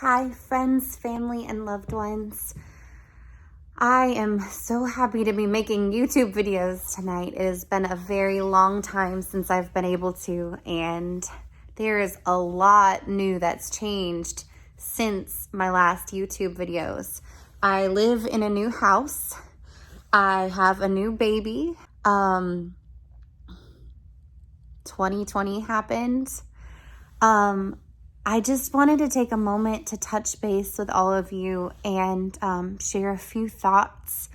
Hi, friends, family, and loved ones. I am so happy to be making YouTube videos tonight. It has been a very long time since I've been able to, and there is a lot new that's changed since my last YouTube videos. I live in a new house. I have a new baby. 2020 happened. I just wanted to take a moment to touch base with all of you and share a few thoughts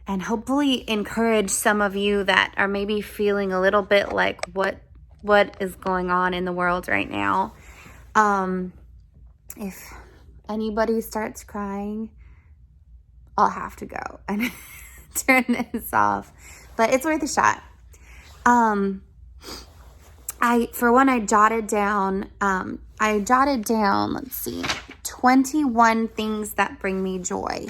and hopefully encourage some of you that are maybe feeling a little bit like what is going on in the world right now. If anybody starts crying, I'll have to go and turn this off, but it's worth a shot. I jotted down, let's see, 21 things that bring me joy.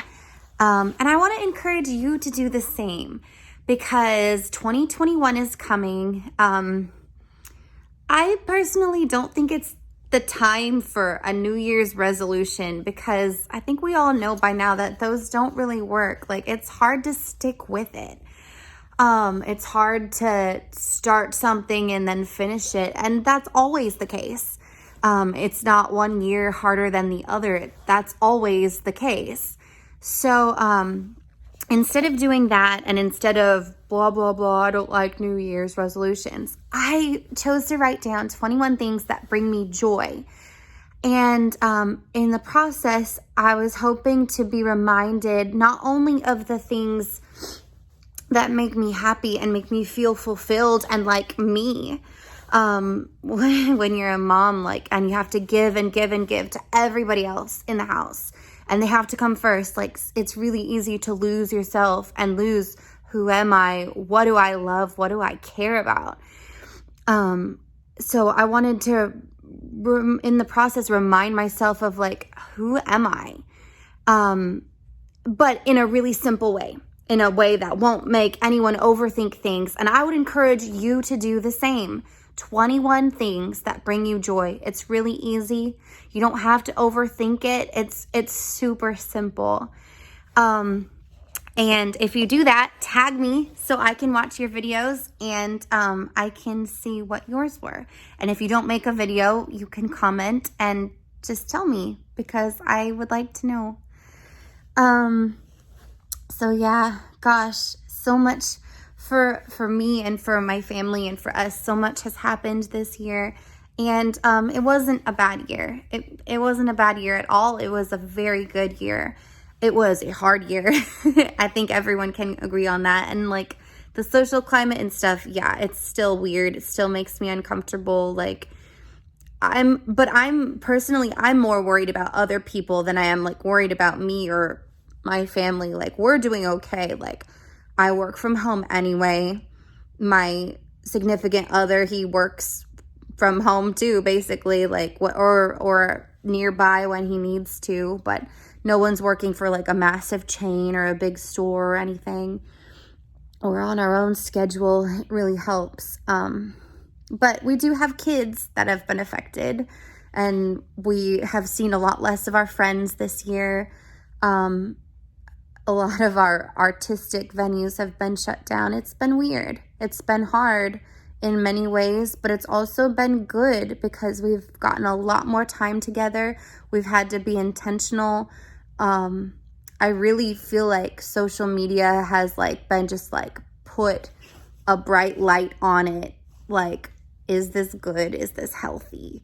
And I want to encourage you to do the same because 2021 is coming. I personally don't think it's the time for a New Year's resolution because I think we all know by now that those don't really work. Like, it's hard to stick with it. It's hard to start something and then finish it. And that's always the case. It's not one year harder than the other. That's always the case. So, instead of doing that and instead of blah, blah, blah, I don't like New Year's resolutions, I chose to write down 21 things that bring me joy. And, in the process, I was hoping to be reminded not only of the things that make me happy and make me feel fulfilled and like me. When you're a mom, and you have to give and give and give to everybody else in the house and they have to come first. It's really easy to lose yourself and lose who am I? What do I love? What do I care about? So I wanted to, in the process, remind myself of who am I? But in a really simple way. In a way that won't make anyone overthink things. And I would encourage you to do the same. 21 things that bring you joy. It's really easy. You don't have to overthink it. It's super simple. And if you do that, tag me so I can watch your videos and I can see what yours were. And if you don't make a video, you can comment and just tell me because I would like to know. So yeah, gosh, so much for me and for my family and for us. So much has happened this year. And it wasn't a bad year. It wasn't a bad year at all. It was a very good year. It was a hard year. I think everyone can agree on that. And the social climate and stuff, yeah, it's still weird. It still makes me uncomfortable. I'm more worried about other people than I am worried about me or my family. We're doing okay. I work from home anyway. My significant other, he works from home too, basically, or nearby when he needs to, but no one's working for a massive chain or a big store or anything. We're on our own schedule. It really helps. But we do have kids that have been affected, and we have seen a lot less of our friends this year. A lot of our artistic venues have been shut down. It's been weird. It's been hard in many ways, but it's also been good because we've gotten a lot more time together. We've had to be intentional. I really feel like social media has been just put a bright light on it. Is this good? Is this healthy?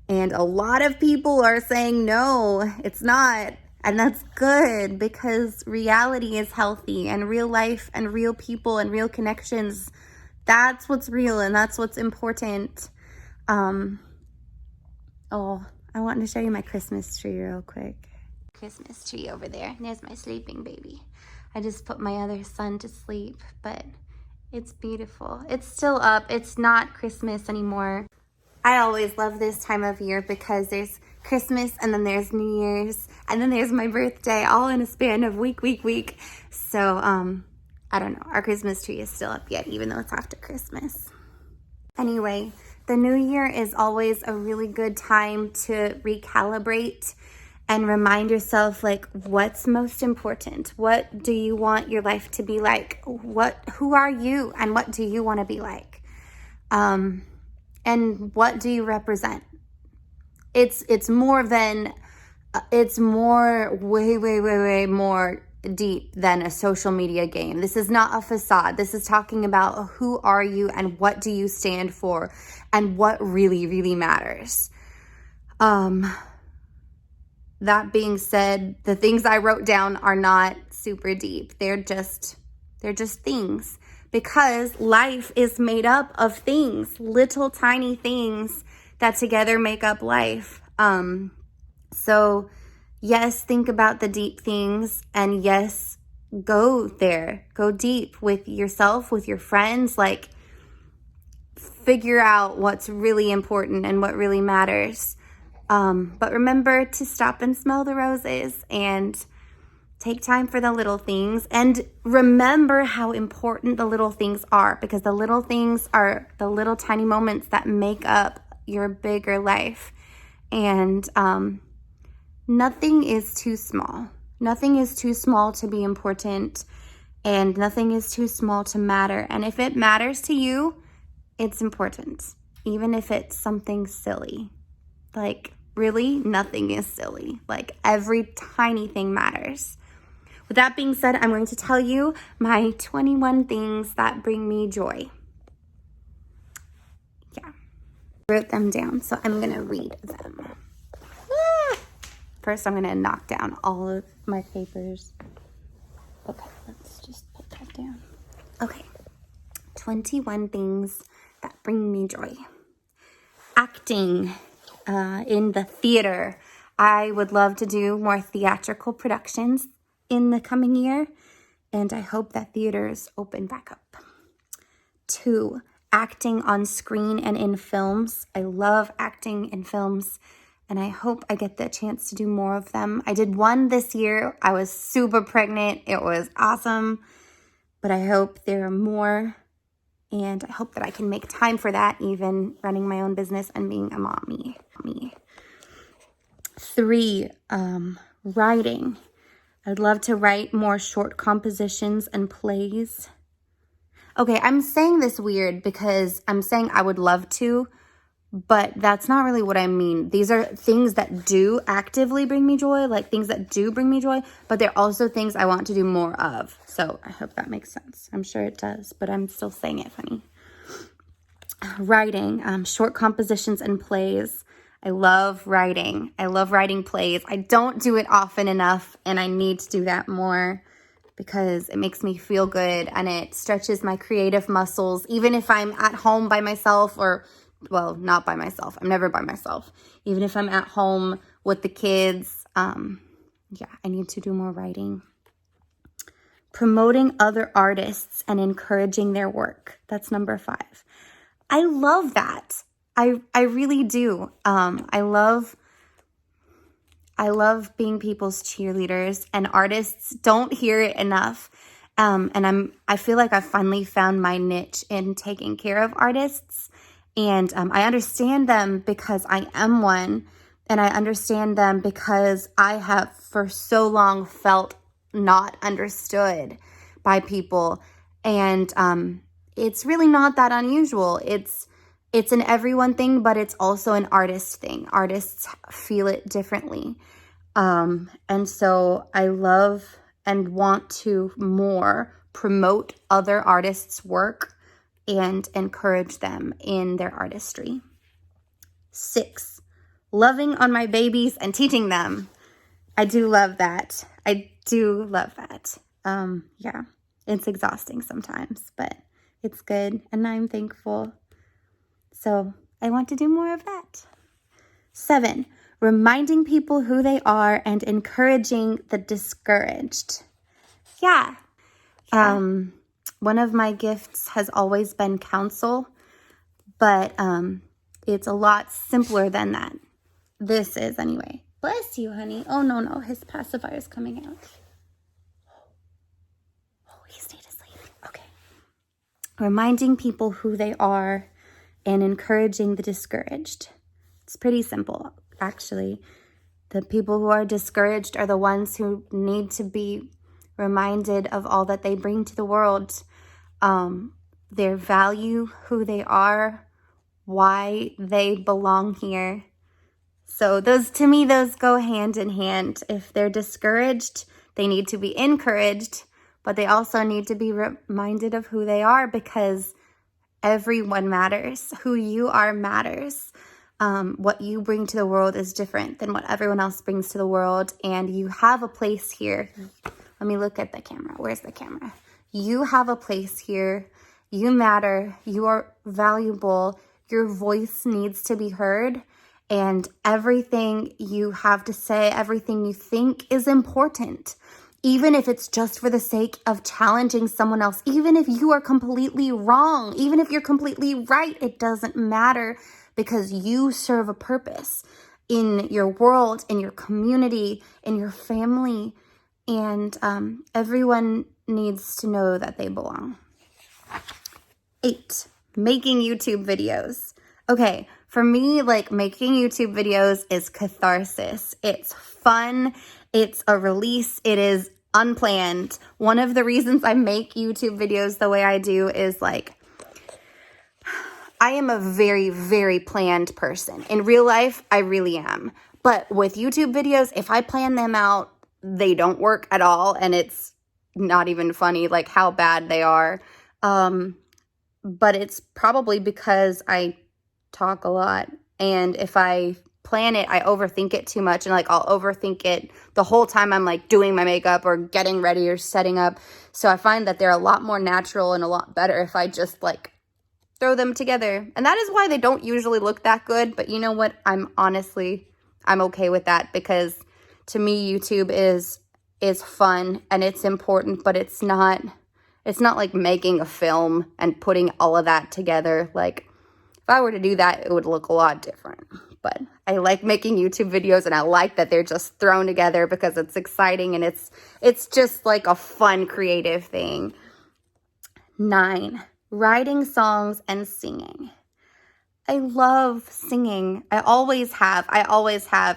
And a lot of people are saying, no, it's not. And that's good because reality is healthy and real life and real people and real connections. That's what's real and that's what's important. I wanted to show you my Christmas tree real quick. Christmas tree over there. There's my sleeping baby. I just put my other son to sleep, but it's beautiful. It's still up. It's not Christmas anymore. I always love this time of year because there's Christmas and then there's New Year's and then there's my birthday all in a span of week. So, I don't know. Our Christmas tree is still up yet, even though it's after Christmas. Anyway, the new year is always a really good time to recalibrate and remind yourself, like, what's most important? What do you want your life to be like? Who are you, and what do you want to be like? And what do you represent? It's more way more deep than a social media game. This is not a facade. This is talking about who are you and what do you stand for and what really, really matters. That being said, the things I wrote down are not super deep. They're just things, because life is made up of things, little tiny things that together make up life. So yes, think about the deep things, and yes, go there, go deep with yourself, with your friends, like figure out what's really important and what really matters. But remember to stop and smell the roses and take time for the little things, and remember how important the little things are, because the little things are the little tiny moments that make up your bigger life. And nothing is too small. Nothing is too small to be important, and nothing is too small to matter. And if it matters to you, it's important, even if it's something silly. Like, really, nothing is silly. Like, every tiny thing matters. With that being said, I'm going to tell you my 21 things that bring me joy. Yeah, I wrote them down, so I'm going to read them. First, I'm going to knock down all of my papers. Okay, let's just put that down. Okay, 21 things that bring me joy. Acting in the theater. I would love to do more theatrical productions in the coming year, and I hope that theaters open back up. 2, acting on screen and in films. I love acting in films, and I hope I get the chance to do more of them. I did one this year. I was super pregnant. It was awesome, but I hope there are more, and I hope that I can make time for that, even running my own business and being a mommy. 3, writing. I'd love to write more short compositions and plays. Okay, I'm saying this weird because I'm saying I would love to, but that's not really what I mean. These are things that do actively bring me joy, like things that do bring me joy, but they're also things I want to do more of. So I hope that makes sense. I'm sure it does, but I'm still saying it funny. Writing, short compositions and plays. I love writing. I love writing plays. I don't do it often enough, and I need to do that more because it makes me feel good and it stretches my creative muscles, even if I'm at home by myself, or, well, not by myself. I'm never by myself. Even if I'm at home with the kids, yeah, I need to do more writing. Promoting other artists and encouraging their work. That's number 5. I love that. I really do. I love being people's cheerleaders, and artists don't hear it enough. And I feel like I finally found my niche in taking care of artists. And I understand them because I am one, and I understand them because I have for so long felt not understood by people. And it's really not that unusual. It's an everyone thing, but it's also an artist thing. Artists feel it differently. And so I love and want to more promote other artists' work and encourage them in their artistry. 6, loving on my babies and teaching them. I do love that. Yeah, it's exhausting sometimes, but it's good, and I'm thankful. So I want to do more of that. 7, reminding people who they are and encouraging the discouraged. Yeah. One of my gifts has always been counsel, but it's a lot simpler than that. This is anyway. Bless you, honey. Oh, no, his pacifier is coming out. Oh, he stayed asleep. Okay. Reminding people who they are and encouraging the discouraged. It's pretty simple, actually. The people who are discouraged are the ones who need to be reminded of all that they bring to the world, their value, who they are, why they belong here. So to me, those go hand in hand. If they're discouraged, they need to be encouraged, but they also need to be reminded of who they are, because everyone matters. Who you are matters. What you bring to the world is different than what everyone else brings to the world, and you have a place here. Let me look at the camera. Where's the camera? You have a place here. You matter. You are valuable. Your voice needs to be heard, and everything you have to say, everything you think is important. Even if it's just for the sake of challenging someone else, even if you are completely wrong, even if you're completely right, it doesn't matter, because you serve a purpose in your world, in your community, in your family, and everyone needs to know that they belong. 8, making YouTube videos. Okay, for me, like, making YouTube videos is catharsis. It's fun. It's a release. It is unplanned. One of the reasons I make YouTube videos the way I do is, like, I am a very, very planned person. In real life, I really am. But with YouTube videos, if I plan them out, they don't work at all. And it's not even funny, like, how bad they are. But it's probably because I talk a lot. And if I plan it, I overthink it too much. And, like, I'll overthink it the whole time I'm, like, doing my makeup or getting ready or setting up. So I find that they're a lot more natural and a lot better if I just, like, throw them together. And that is why they don't usually look that good. But you know what? I'm okay with that, because to me, YouTube is fun and it's important, but it's not like making a film and putting all of that together. Like, if I were to do that, it would look a lot different. But I like making YouTube videos, and I like that they're just thrown together because it's exciting and it's just like a fun, creative thing. 9, writing songs and singing. I love singing. I always have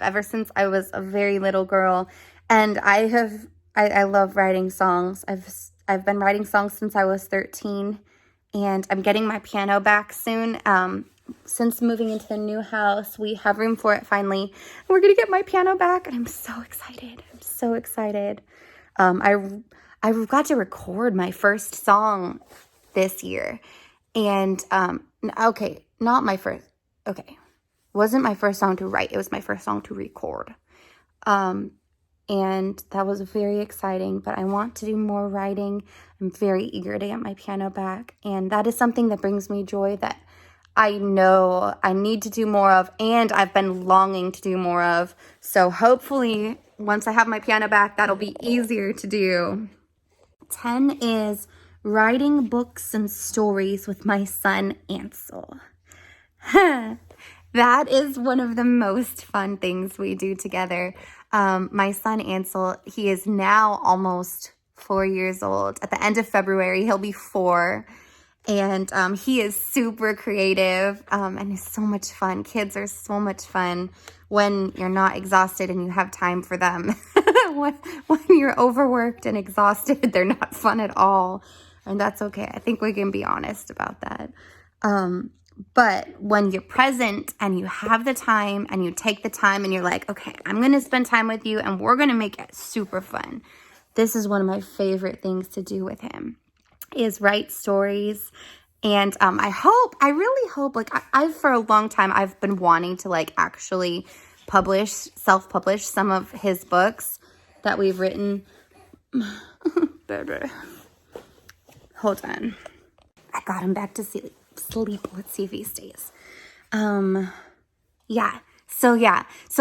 ever since I was a very little girl. And I love writing songs. I've been writing songs since I was 13, and I'm getting my piano back soon. Since moving into the new house, we have room for it finally. And we're going to get my piano back, and I'm so excited. I got to record my first song this year. And, wasn't my first song to write. It was my first song to record. And that was very exciting, but I want to do more writing. I'm very eager to get my piano back. And that is something that brings me joy that I know I need to do more of, and I've been longing to do more of. So hopefully, once I have my piano back, that'll be easier to do. 10 is writing books and stories with my son, Ansel. That is one of the most fun things we do together. My son, Ansel, he is now almost 4 years old. At the end of February, he'll be 4. And he is super creative and is so much fun. Kids are so much fun when you're not exhausted and you have time for them. when you're overworked and exhausted, they're not fun at all. And that's okay. I think we can be honest about that. But when you're present and you have the time and you take the time and you're like, okay, I'm going to spend time with you and we're going to make it super fun. This is one of my favorite things to do with him, is write stories. And I really hope, like, I've for a long time, I've been wanting to, like, actually self-publish some of his books that we've written. Hold on. I got him back to sleep. Let's see if he stays. So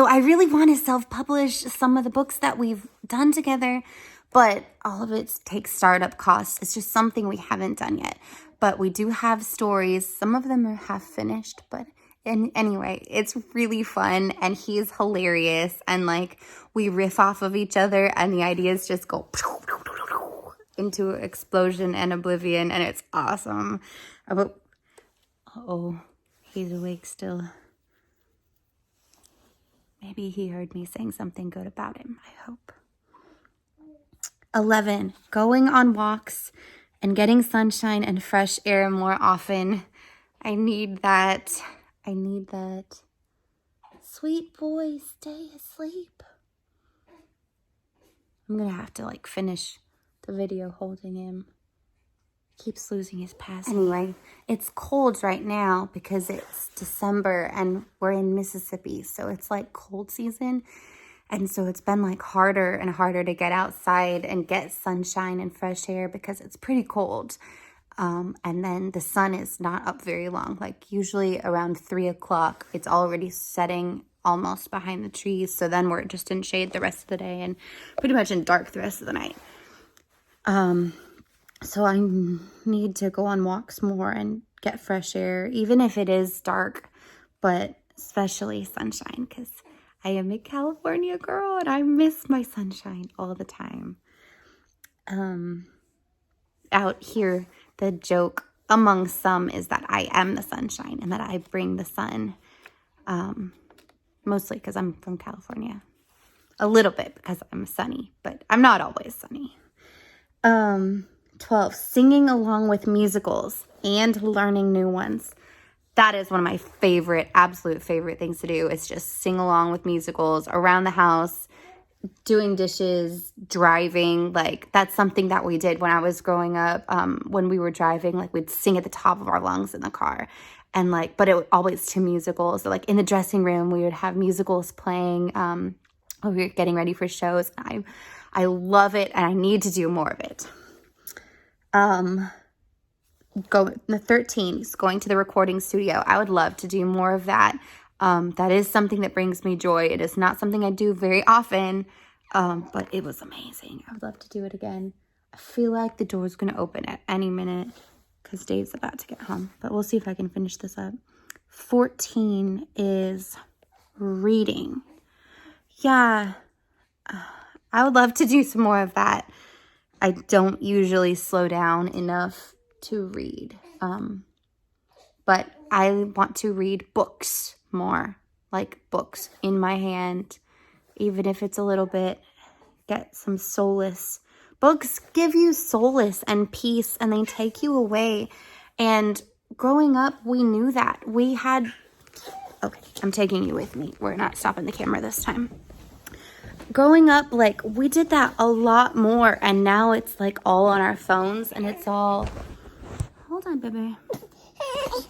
I really want to self-publish some of the books that we've done together, but all of it takes startup costs. It's just something we haven't done yet. But we do have stories. Some of them are half finished, but anyway, it's really fun, and he's hilarious, and, like, we riff off of each other, and the ideas just go into explosion and oblivion, and it's awesome. Oh, he's awake still. Maybe he heard me saying something good about him, I hope. 11, going on walks and getting sunshine and fresh air more often. I need that. I need that. Sweet boy, stay asleep. I'm gonna have to like finish the video holding him. Keeps losing his pass. Anyway, it's cold right now because it's December and we're in Mississippi, so it's like cold season. And so it's been like harder and harder to get outside and get sunshine and fresh air because it's pretty cold. And then the sun is not up very long. Like usually around 3 o'clock, it's already setting almost behind the trees. So then we're just in shade the rest of the day and pretty much in dark the rest of the night. So I need to go on walks more and get fresh air, even if it is dark, but especially sunshine, because I am a California girl and I miss my sunshine all the time. Out here, the joke among some is that I am the sunshine and that I bring the sun, mostly because I'm from California. A little bit because I'm sunny, but I'm not always sunny. 12, singing along with musicals and learning new ones. That is one of my favorite, absolute favorite things to do, is just sing along with musicals around the house, doing dishes, driving. Like, that's something that we did when I was growing up. When we were driving, like, we'd sing at the top of our lungs in the car. And, like, but it was always to musicals. So, like, in the dressing room, we would have musicals playing when we were getting ready for shows. I love it, and I need to do more of it. The 13 is going to the recording studio. I would love to do more of that. That is something that brings me joy. It is not something I do very often, but it was amazing. I would love to do it again. I feel like the door's going to open at any minute because Dave's about to get home, but we'll see if I can finish this up. 14 is reading. Yeah, I would love to do some more of that. I don't usually slow down enough to read, but I want to read books more, like books in my hand, even if it's a little bit, get some solace. Books give you solace and peace, and they take you away, and growing up, we knew that. We had, okay, I'm taking you with me. We're not stopping the camera this time. Growing up, like, we did that a lot more, and now it's like all on our phones, and it's all, hold on, baby.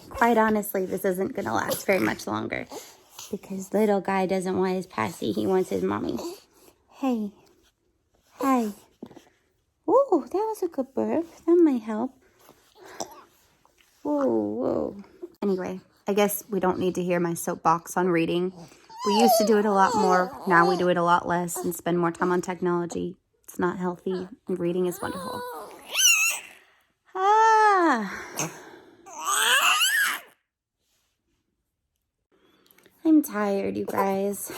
Quite honestly, this isn't gonna last very much longer because little guy doesn't want his passy, he wants his mommy. Hey, ooh, that was a good burp. That might help. Whoa. Anyway, I guess we don't need to hear my soapbox on reading. We used to do it a lot more. Now we do it a lot less and spend more time on technology. It's not healthy, and reading is wonderful. I'm tired, you guys.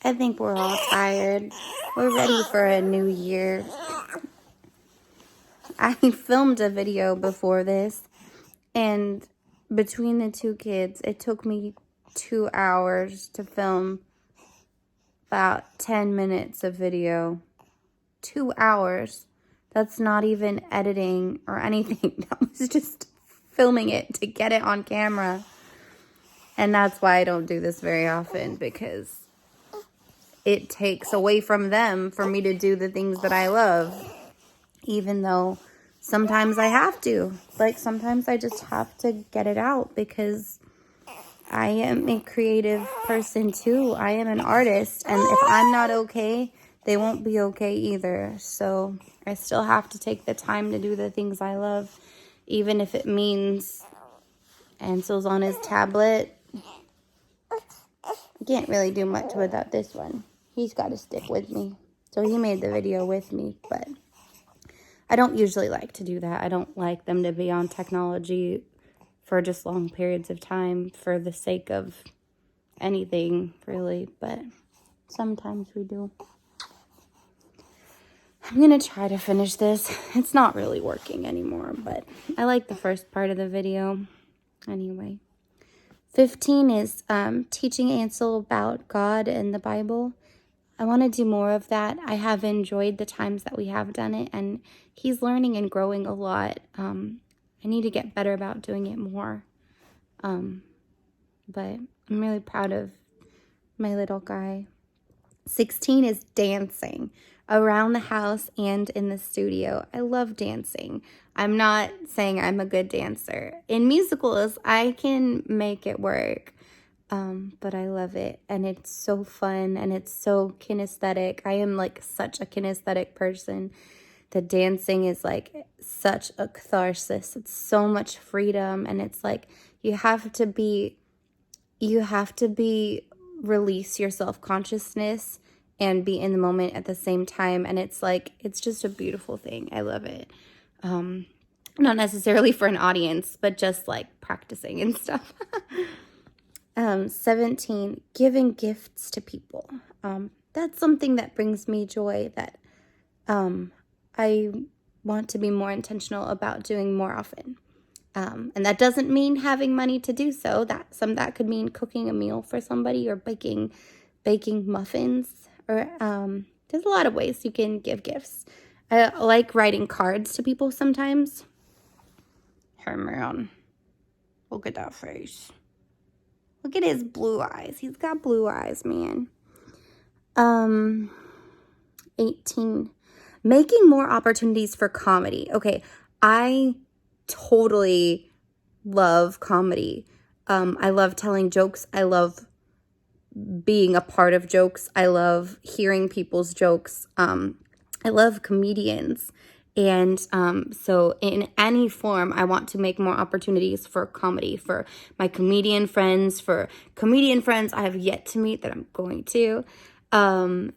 I think we're all tired. We're ready for a new year. I filmed a video before this, and between the two kids, it took me 2 hours to film about 10 minutes of video. 2 hours. That's not even editing or anything. That was just filming it to get it on camera. And that's why I don't do this very often, because it takes away from them for me to do the things that I love. Even though sometimes I have to. Like, sometimes I just have to get it out because I am a creative person too. I am an artist, and if I'm not okay, they won't be okay either. So I still have to take the time to do the things I love, even if it means Ansel's on his tablet. I can't really do much without this one. He's got to stick with me. So he made the video with me, but I don't usually like to do that. I don't like them to be on technology for just long periods of time for the sake of anything, really, but sometimes we do. I'm gonna try to finish this. It's not really working anymore, but I like the first part of the video. Anyway, 15 is teaching Ansel about God and the Bible. I want to do more of that. I have enjoyed the times that we have done it, and he's learning and growing a lot. I need to get better about doing it more. But I'm really proud of my little guy. 16 is dancing around the house and in the studio. I love dancing. I'm not saying I'm a good dancer. In musicals, I can make it work. But I love it, and it's so fun, and it's so kinesthetic. I am like such a kinesthetic person. The dancing is like such a catharsis. It's so much freedom, and it's like you have to release your self-consciousness and be in the moment at the same time, and it's like it's just a beautiful thing. I love it. Not necessarily for an audience, but just like practicing and stuff. 17, giving gifts to people. That's something that brings me joy, that I want to be more intentional about doing more often. And that doesn't mean having money to do so. That could mean cooking a meal for somebody, or baking muffins, or there's a lot of ways you can give gifts. I like writing cards to people sometimes. Hey man, look at that face. Look at his blue eyes. He's got blue eyes, man. 18. Making more opportunities for comedy. Okay, I totally love comedy. I love telling jokes. I love being a part of jokes. I love hearing people's jokes. I love comedians. And so in any form, I want to make more opportunities for comedy, for my comedian friends, I have yet to meet that I'm going to, and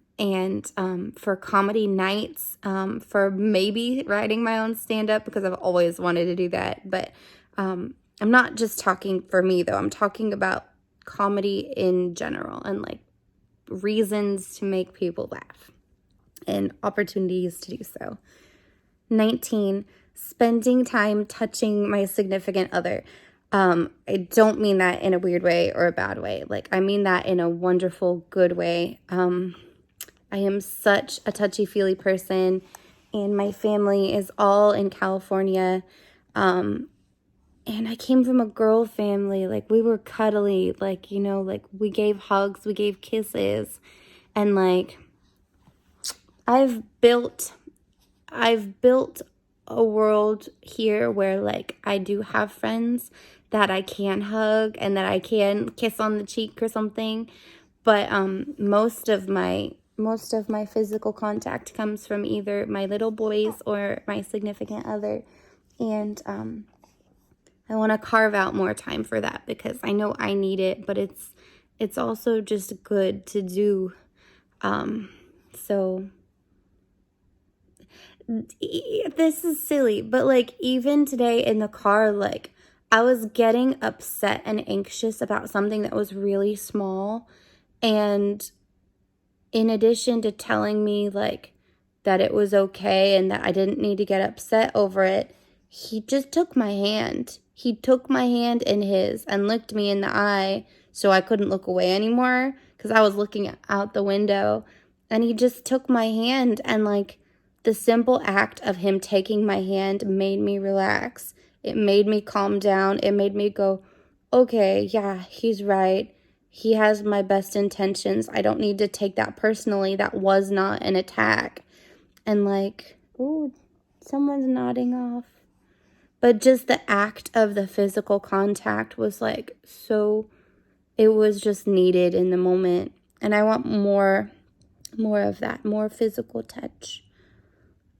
for comedy nights, for maybe writing my own stand-up, because I've always wanted to do that. But I'm not just talking for me, though. I'm talking about comedy in general, and like reasons to make people laugh and opportunities to do so. 19, spending time touching my significant other. I don't mean that in a weird way or a bad way. Like, I mean that in a wonderful, good way. I am such a touchy-feely person, and my family is all in California. And I came from a girl family. Like, we were cuddly. Like, you know, like we gave hugs, we gave kisses. And like, I've built a world here where like I do have friends that I can hug and that I can kiss on the cheek or something. But most of my physical contact comes from either my little boys or my significant other. And I want to carve out more time for that, because I know I need it, but it's also just good to do. So this is silly, but like even today in the car, like I was getting upset and anxious about something that was really small, and in addition to telling me like that it was okay and that I didn't need to get upset over it, he just took my hand. He took my hand in his and looked me in the eye so I couldn't look away anymore, because I was looking out the window, and he just took my hand, and like the simple act of him taking my hand made me relax. It made me calm down. It made me go, okay, yeah, he's right. He has my best intentions. I don't need to take that personally. That was not an attack. And like, ooh, someone's nodding off. But just the act of the physical contact was like so, it was just needed in the moment. And I want more of that, more physical touch.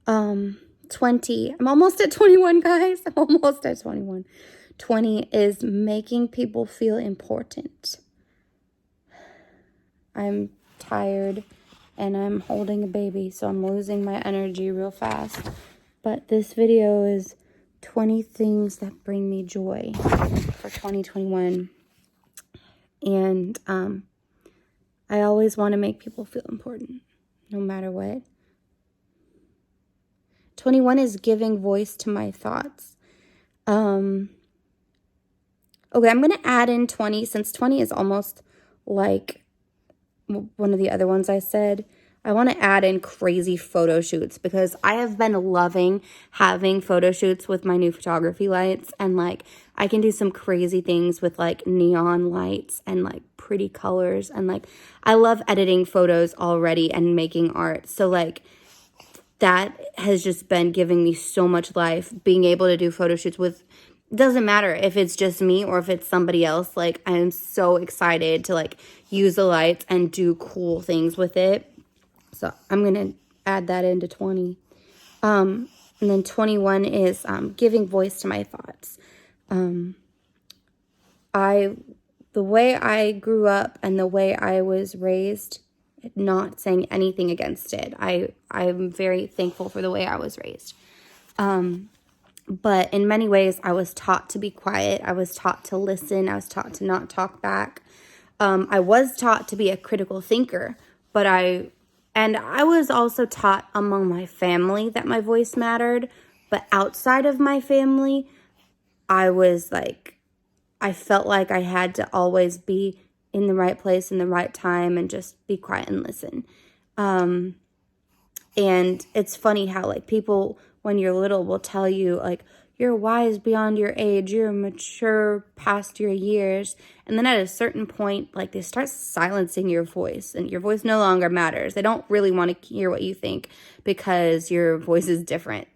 20, I'm almost at 21, guys. I'm almost at 21. 20 is making people feel important. I'm tired and I'm holding a baby, so I'm losing my energy real fast. But this video is 20 things that bring me joy for 2021. And I always want to make people feel important, no matter what. 21 is giving voice to my thoughts. Okay, I'm going to add in 20 since 20 is almost like one of the other ones I said. I want to add in crazy photo shoots because I have been loving having photo shoots with my new photography lights, and like I can do some crazy things with like neon lights and like pretty colors, and like I love editing photos already and making art. So like that has just been giving me so much life, being able to do photo shoots with, doesn't matter if it's just me or if it's somebody else. Like I am so excited to like use the lights and do cool things with it. So I'm going to add that into 20. And then 21 is giving voice to my thoughts. The way I grew up and the way I was raised, not saying anything against it. I'm very thankful for the way I was raised. But in many ways, I was taught to be quiet. I was taught to listen. I was taught to not talk back. I was taught to be a critical thinker, but I was also taught among my family that my voice mattered. But outside of my family, I felt like I had to always be in the right place in the right time and just be quiet and listen. And it's funny how like people, when you're little, will tell you like, you're wise beyond your age, you're mature past your years. And then at a certain point, like they start silencing your voice and your voice no longer matters. They don't really want to hear what you think because your voice is different.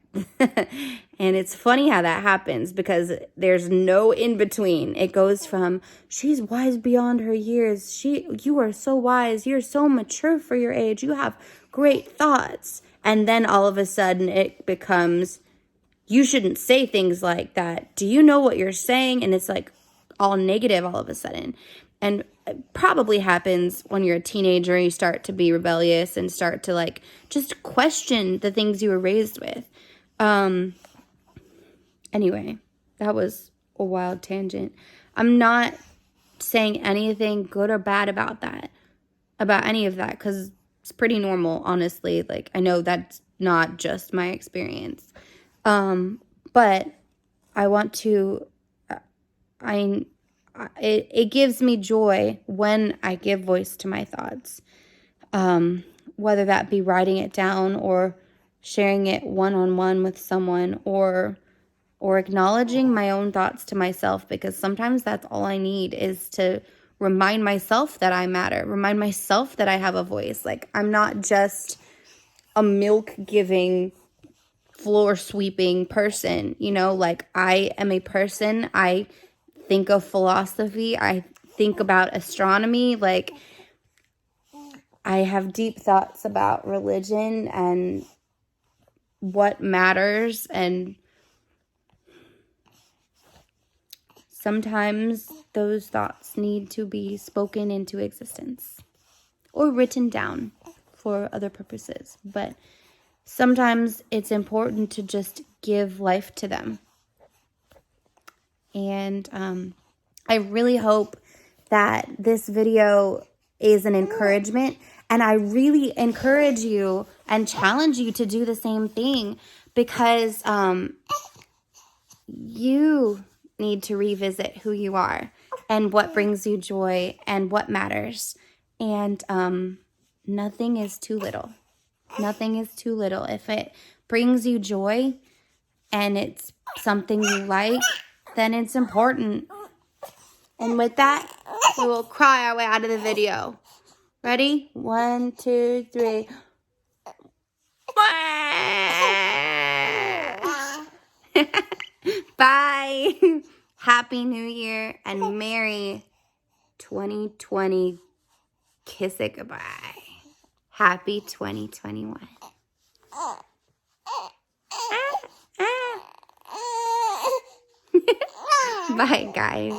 And it's funny how that happens because there's no in between. It goes from she's wise beyond her years. You are so wise. You're so mature for your age. You have great thoughts. And then all of a sudden it becomes, you shouldn't say things like that. Do you know what you're saying? And it's like all negative all of a sudden. And it probably happens when you're a teenager and you start to be rebellious and start to like just question the things you were raised with. Anyway, that was a wild tangent. I'm not saying anything good or bad about any of that, because it's pretty normal, honestly. Like, I know that's not just my experience. But I want to, it gives me joy when I give voice to my thoughts. Whether that be writing it down or sharing it one-on-one with someone, or acknowledging my own thoughts to myself, because sometimes that's all I need is to remind myself that I matter, remind myself that I have a voice. Like, I'm not just a milk-giving, floor-sweeping person, you know? Like, I am a person. I think of philosophy. I think about astronomy. Like, I have deep thoughts about religion and what matters, and sometimes those thoughts need to be spoken into existence or written down for other purposes. But sometimes it's important to just give life to them. And I really hope that this video is an encouragement. And I really encourage you and challenge you to do the same thing, because you need to revisit who you are and what brings you joy and what matters. And nothing is too little. Nothing is too little. If it brings you joy and it's something you like, then it's important. And with that, we will cry our way out of the video. Ready? 1, 2, 3. Bye. Happy New Year and Merry 2020. Kiss it goodbye. Happy 2021. Bye, guys.